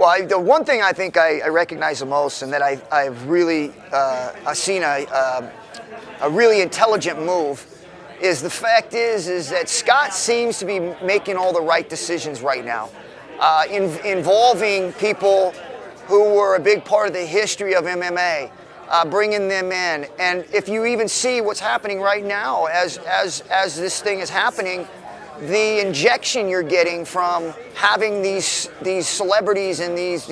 Well, the one thing I think I recognize the most, and that I've really seen a really intelligent move, is the fact is that Scott seems to be making all the right decisions right now, involving people who were a big part of the history of MMA, bringing them in. And if you even see what's happening right now as this thing is happening, the injection you're getting from having these celebrities and these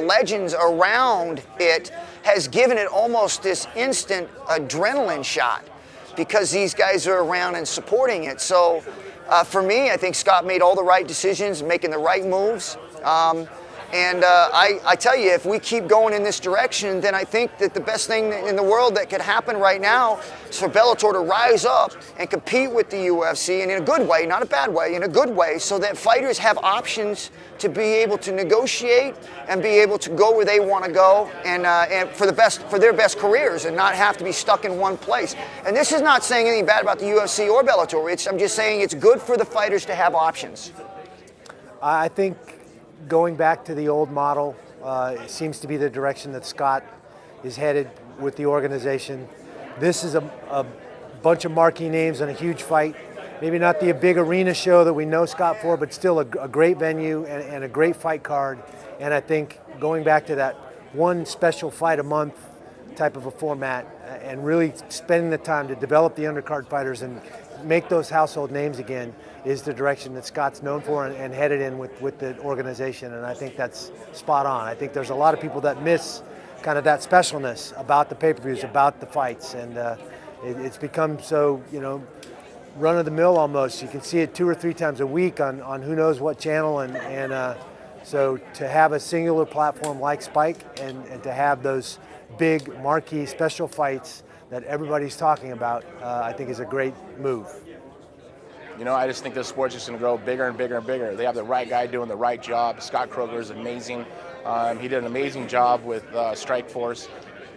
legends around it has given it almost this instant adrenaline shot, because these guys are around and supporting it. So for me, I think Scott made all the right decisions, making the right moves. And I tell you, if we keep going in this direction, then I think that the best thing in the world that could happen right now is for Bellator to rise up and compete with the UFC, and in a good way, not a bad way, in a good way, so that fighters have options to be able to negotiate and be able to go where they want to go, and for their best careers, and not have to be stuck in one place. And this is not saying anything bad about the UFC or Bellator. I'm just saying it's good for the fighters to have options. I think going back to the old model seems to be the direction that Scott is headed with the organization. This is a bunch of marquee names and a huge fight. Maybe not the big arena show that we know Scott for, but still a great venue and a great fight card. And I think going back to that one special fight a month type of a format and really spending the time to develop the undercard fighters and make those household names again is the direction that Scott's known for and headed in with the organization, and I think that's spot on. I think there's a lot of people that miss kind of that specialness about the pay-per-views, about the fights, and it's become so, run-of-the-mill almost. You can see it 2 or 3 times a week on who knows what channel, and so to have a singular platform like Spike and to have those big marquee special fights that everybody's talking about, I think is a great move. I just think this sport's just going to grow bigger and bigger and bigger. They have the right guy doing the right job. Scott Coker is amazing. He did an amazing job with Strikeforce,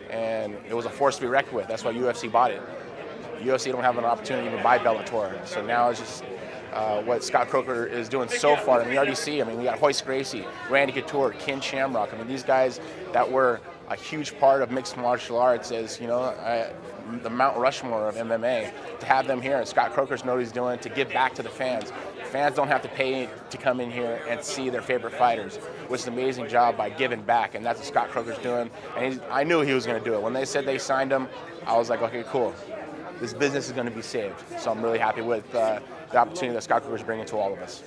and it was a force to be reckoned with. That's why UFC bought it. UFC don't have an opportunity to even buy Bellator. So now it's just what Scott Coker is doing so far. We already see, we got Royce Gracie, Randy Couture, Ken Shamrock. These guys that were a huge part of mixed martial arts as, the Mount Rushmore of MMA, to have them here, and Scott Coker's know what he's doing to give back to the fans. Fans don't have to pay to come in here and see their favorite fighters, which is an amazing job by giving back, and that's what Scott Coker's doing. And I knew he was going to do it. When they said they signed him, I was like, okay, cool. This business is going to be saved. So I'm really happy with the opportunity that Scott Coker's bringing to all of us.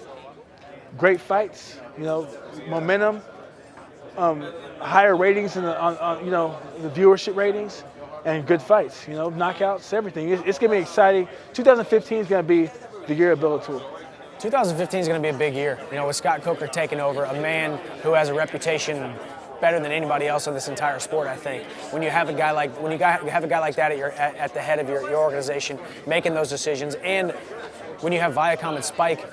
Great fights, momentum, higher ratings on the viewership ratings, and good fights, knockouts, everything. It's going to be exciting. 2015 is going to be the year of Bellator. 2015 is going to be a big year, with Scott Coker taking over, a man who has a reputation better than anybody else in this entire sport. I think when you have a guy like that at the head of your organization, making those decisions, and when you have Viacom and Spike,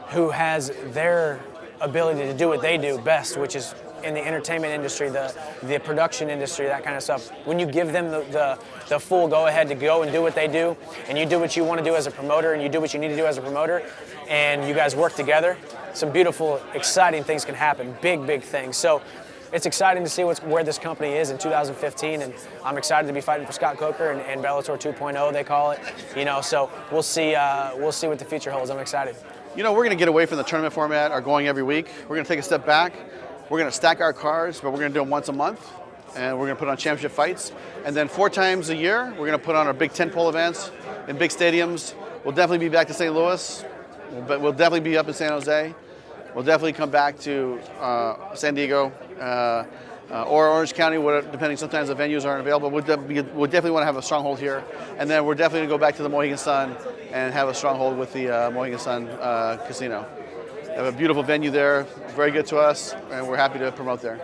who has their ability to do what they do best, which is in the entertainment industry, the production industry, that kind of stuff. When you give them the full go-ahead to go and do what they do, and you do what you want to do as a promoter, and you do what you need to do as a promoter, and you guys work together, some beautiful, exciting things can happen, big things. So it's exciting to see where this company is in 2015, and I'm excited to be fighting for Scott Coker and Bellator 2.0, they call it. So we'll see what the future holds. I'm excited. We're going to get away from the tournament format, or going every week. We're going to take a step back. We're going to stack our cards, but we're going to do them once a month, and we're going to put on championship fights. And then 4 times a year, we're going to put on our big tentpole events in big stadiums. We'll definitely be back to St. Louis, but we'll definitely be up in San Jose. We'll definitely come back to San Diego or Orange County, depending. Sometimes the venues aren't available. We'll definitely want to have a stronghold here. And then we're definitely going to go back to the Mohegan Sun and have a stronghold with the Mohegan Sun Casino. They have a beautiful venue there, very good to us, and we're happy to promote there.